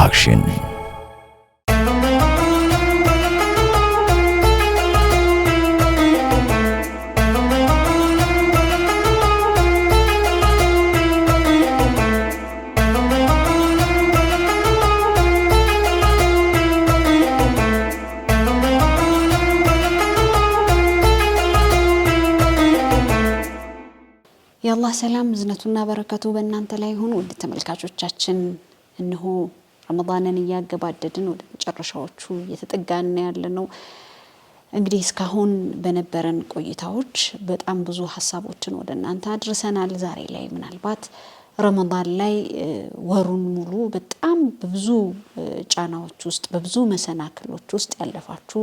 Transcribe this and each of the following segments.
Production. يا الله سلام زنتنا بركاته بእናንተ ላይ ሆኖ ወደ ተመልካቾቻችን እንሆ ረመዳንን ያገባደድን ወደ መጨረሻዎቹ እየተጠጋን ያለነው እንግዲህ እስካሁን በነበረን ቆይታዎች በጣም ብዙ ሐሳቦችን ወደ እናንተ አድርሰናል። ዛሬ ላይ ምናልባት ረመዳን ላይ ወሩን ሙሉ በጣም በብዙ ጫናዎች ውስጥ በብዙ መሰናክሎች ውስጥ ያለፋችሁ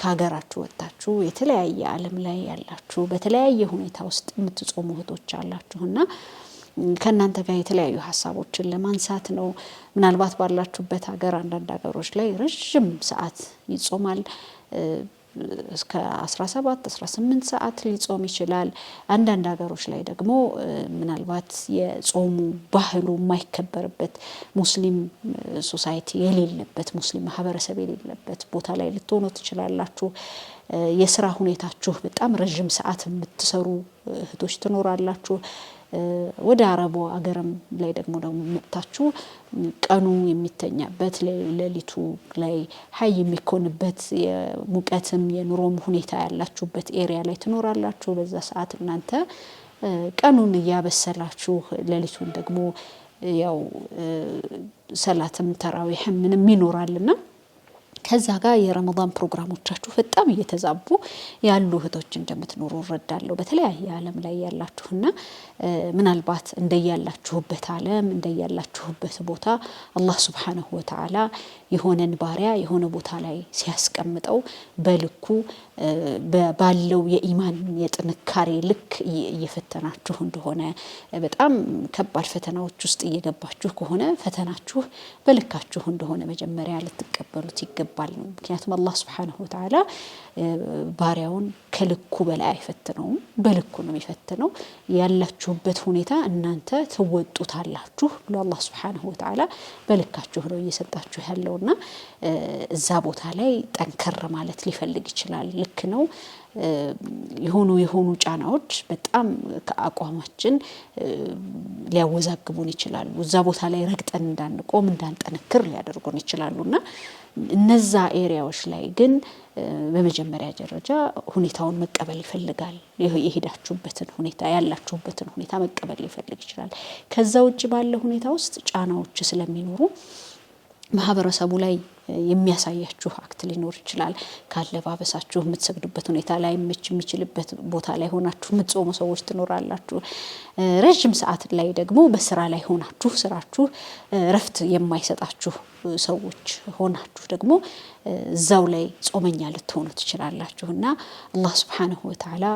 ካገራችሁ ወጣችሁ የተለያየ ዓለም ላይ ያላችሁ በተለያየ ሁኔታ ውስጥ የምትጾሙ እህቶች አላችሁና ከናንተ ጋር የተለያዩ ሐሳቦችን ለማንሳት ነው። ምናልባት ባላችሁበት ሀገር አንዳንድ ሀገሮች ላይ ረጅም ሰዓት ይጾማል እስከ 17 18 ሰዓት ሊጾም ይችላል። አንዳንድ ሀገሮች ላይ ደግሞ ምናልባት የጾሙ ባህሉ የማይከበርበት ሙስሊም ሶሳይቲ የሌለበት ሙስሊም ማህበረሰብ የሌለበት ቦታ ላይ ልትሆኑ ትችላላችሁ። የሥራ ሁኔታችሁ በጣም ረጅም ሰዓት የምትሰሩ እህቶች ትኖራላችሁ። ወደ አረቡ አገርም ላይ ደግሞ መጥታችሁ ቀኑ የሚተኛበት ለሊቱ ላይ ሀይ የሚኮንበት የሙቀትም የኑሮም ሁኔታ ያላችሁበት ኤሪያ ላይ ትኖራላችሁ። በዛ ሰዓት እናንተ ቀኑን ያበሰላችሁ ለሊቱን ደግሞ ያው ሰላትም ተራዊህም ምንም ይኖራልና ከዛ ጋር የረመዳን ፕሮግራሞቻችሁ በጣም እየተዛቡ ያሉ እህቶች እንደምትኖሩ እረዳለሁ። በተለያየ ዓለም ላይ ያላችሁና ምናልባት እንደያላችሁበት ዓለም እንደያላችሁበት ቦታ አላህ Subhanahu Wa Ta'ala የሆነን ባሪያ የሆነ ቦታ ላይ ሲያስቀምጠው በልኩ ባለው የኢማን የጥንካሬ ልክ እየፈተናችሁ እንደሆነ በጣም ከባድ ፈተናዎች ውስጥ እየገባችሁ ከሆነ ፈተናችሁ በልካችሁ እንደሆነ መጀመሪያ ልትቀበሉት ይገባል። ምክንያቱም አላህ Subhanahu Wa Ta'ala ባሪያውን ከልኩ በላይ አይፈትነውም፣ በልኩ ነው የሚፈትነው። ያላችሁበት ሁኔታ እናንተ ተወጡታላችሁ ብሎ አላህ Subhanahu Wa Ta'ala በልካችሁ ነው እየሰጣችሁ ያለውና እዛ ቦታ ላይ ጠንከር ማለት ሊፈልግ ይችላል። ልክ ነው። የሆኑ ጫናዎች በጣም ከአቋማችን ሊያወዛግቡን ይችላሉ። እዛ ቦታ ላይ ረግጠን እንዳንቆም እንዳንጠነክር ሊያደርጉን ይችላሉና እነዛ ኤሪያዎች ላይ ግን በመጀመሪያ ደረጃ ሁኔታውን መቀበል ይፈልጋል። የሄዳችሁበትን ሁኔታ ያላችሁበትን ሁኔታ መቀበል ሊፈልግ ይችላል። ከዛ ውጪ ባለ ሁኔታ ውስጥ ጫናዎች ስለሚኖሩ ማህበረሰቡ ላይ የሚያሳያችሁ አክት ሊኖር ይችላል። ካለባበሳችሁ የምትሰግዱበት ሁኔታ ላይ የሚችልበት ቦታ ላይ ሆናችሁ የምትጾሙ ሰዎች ትኖራላችሁ። ረጅም ሰዓት ላይ ደግሞ በስራ ላይ ሆናችሁ ስራችሁ ረፍት የማይሰጣችሁ ሰዎች ሆናችሁ ደግሞ እዛው ላይ ጾመኛ ልትሆኑ ትችላላችሁና አላህ Subhanahu Wa Ta'ala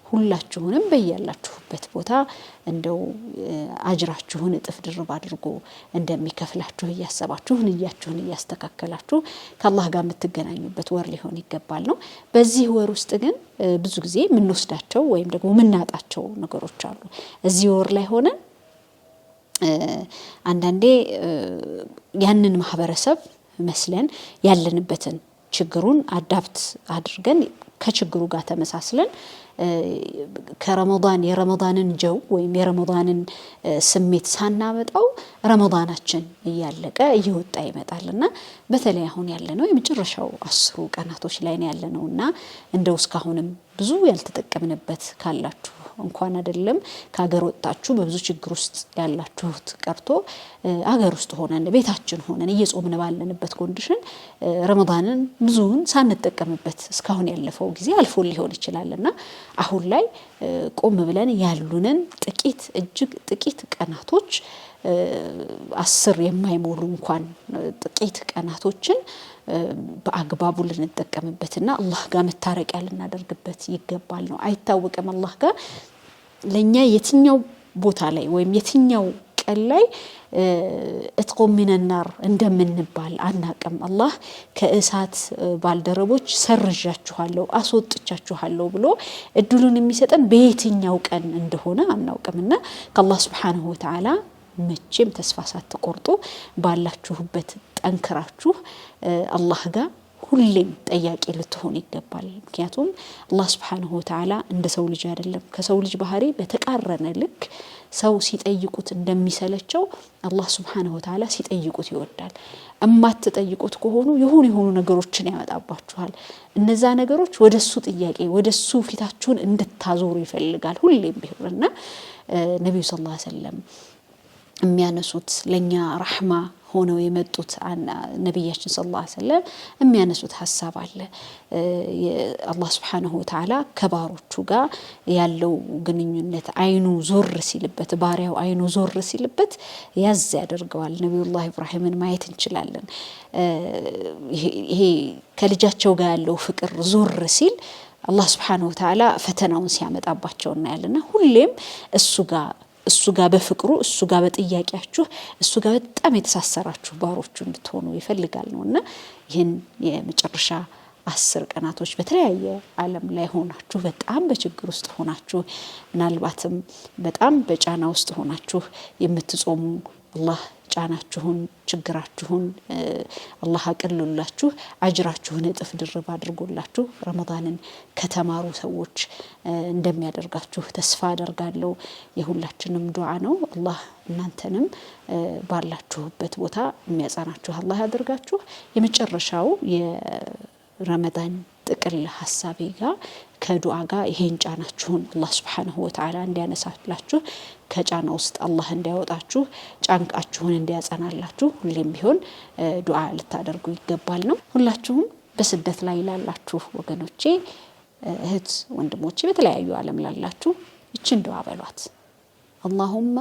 ሁላችሁንም በያላችሁበት ቦታ እንደው አጅራችሁን እጥፍ ድርብ አድርጎ እንደሚከፍላችሁ እያሰባችሁ ንያችሁን እያስተካከላችሁ ከአላህ ጋር የምትገናኙበት ወር ሊሆን ይገባል ነው። በዚህ ወር ውስጥ ግን ብዙ ጊዜ የምንወስዳቸው ወይም ደግሞ የምናጣቸው ነገሮች አሉ። እዚህ ወር ላይ ሆነ አንዳንዴ ያንን ማህበረሰብ መስለን ያለንበትን ችግሩን አዳፕት አድርገን ከችግሩ ጋር ተመሳስለን ከረመዳን የረመዳንን ጀው ወይም የረመዳንን ስሜት ሳናመጣው ረመዳናችን እያለቀ እየወጣ ይመጣልና በተለይ አሁን ያለነው የመጨረሻው 10 ቀናቶች ላይ ነው ያለነውና እንደው እስካሁንም ብዙ ያልተጠቀምንበት ካላችሁ እንኳን አይደለም ከሀገር ወጣችሁ በብዙ ችግር ውስጥ ያላችሁት ቀርቶ አገር ውስጥ ሆነን ቤታችን ሆነን እየጾምን ባለንበት ኮንዲሽን ረመዳንን ብዙውን ሳንጠቀምበት እስካሁን ያለፈው ጊዜ አልፎ ሊሆን ይችላልና አሁን ላይ ቆም ብለን ያሉንን እጅግ ጥቂት ቀናቶች 10 የማይሞሉ እንኳን ጥቂት ቀናቶችን በአግባቡ ልንጠቀምበትና አላህ ጋር መታረቂያ ልናደርግበት ይገባል ነው። አይታወቅም አላህ ጋር ለኛ የትኛው ቦታ ላይ ወይም የትኛው ቀን ላይ እትቆም ሚነናር እንደምንባል አናቀም። አላህ ከእሳት ባልደረቦች ሰርዣችኋለሁ አስወጥቻችኋለሁ ብሎ እድሉን የሚሰጠን በየትኛው ቀን እንደሆነ አናውቅምና ከአላህ Subhanahu Wa Ta'ala መቼም ተስፋ ሳትቆርጡ ባላችሁበት ጠንክራችሁ አላህ ጋር ሁሌም ጠያቂ ልትሆኑ ይገባል። ምክንያቱም አላህ Subhanahu Wa Ta'ala እንደ ሰው ልጅ አይደለም። ከሰው ልጅ ባህሪ በተቃረነ ልክ ሰው ሲጠይቁት እንደሚሰለቸው አላህ Subhanahu Wa Ta'ala ሲጠይቁት ይወዳል። እማትጠይቁት ከሆኑ የሆኑ ነገሮችን ያመጣባችኋል። እነዛ ነገሮች ወደሱ ጥያቄ ወደሱ ፊታችሁን እንድታዞሩ ይፈልጋል ሁሌም ቢሆንና ነብዩ ሰለላሁ ዐለይሂ ወሰለም የሚያነሱት ለኛ ረህማ ሆነው የመጡት ነብያችን ሰለላሁ ዐለይሂ ወሰለም የሚያነሱት ሐሳብ አለ። አላህ Subhanahu Wa Ta'ala ከባሮቹ ጋር ያለው ግንኙነት አይኑ ዞር ሲልበት ባሪያው አይኑ ዞር ሲልበት ያዝ ያደርገዋል። ነብዩላህ ኢብራሂምን ማየት እንችላለን። ይሄ ከልጃቸው ጋር ያለው ፍቅር ዞር ሲል አላህ Subhanahu Wa Ta'ala ፈተናውን ሲያመጣባቸው እናያለና ሁሌም እሱ ጋር በፍቅሩ እሱ ጋር በጥያቄያችሁ እሱ ጋር በጣም የተሳሰራችሁ ባሮቹ እንድትሆኑ ይፈልጋል ነውና ይሄን የመጨረሻ 10 ቀናቶች በተለያየ ዓለም ላይ ሆናችሁ በጣም በችግር ውስጥ ሆናችሁ ምናልባትም በጣም በጫና ውስጥ ሆናችሁ የምትጾሙ አላህ ጫናችሁን ችግራችሁን አላህ አቀልሉላችሁ አጅራችሁን እጥፍ ድርብ አድርጎላችሁ ረመዳንን ከተማሩ ሰዎች እንደሚያደርጋችሁ ተስፋ አደርጋለሁ። የሁላችንም ዱዓ ነው። አላህ እናንተንም ባላችሁበት ቦታ የሚያጸናችሁ አላህ ያድርጋችሁ። የመጨረሻው የረመዳን ጥቅል ሐሳቤ ጋር ከዱዓ ጋር ይሄን ጫናችሁን አላህ Subhanahu Wa Ta'ala እንዲያነሳላችሁ ከጫና ውስጥ አላህ እንዲያወጣችሁ ጫንቃችሁን እንዲያጸናላችሁ ሁሌም ቢሆን ዱዓ ልታደርጉ ይገባል ነው። ሁላችሁም በስደት ላይ ላላችሁ ወገኖቼ እህት ወንድሞቼ በተለያዩ ዓለም ላላችሁ እቺን ዱዓ በሏት። اللهم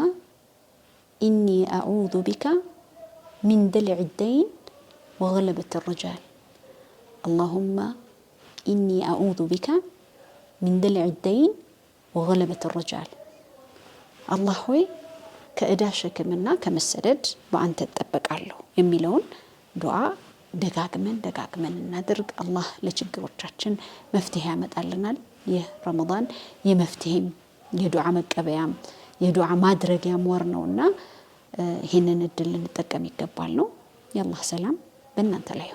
إني أعوذ بك من دلع الدين وغلبة الرجال اللهم إني أعوذ بك من دلع الدين وغلبة الرجال الله ሆይ ከእዳ ሸክምና ከመሰደድ በአንተ ተጠበቃለሁ የሚለውን ዱዓ ደጋግመን እናድርግ። አላህ ለችግሮቻችን መፍትሄ ያመጣልናል። የረመዳን የመፍትሄም የዱዓ መቀበያም የዱዓ ማድረጊያም ወር ነውና ይሄንን እድል ልንጠቀም ይገባል ነው። የአላህ ሰላም በእናንተ ላይ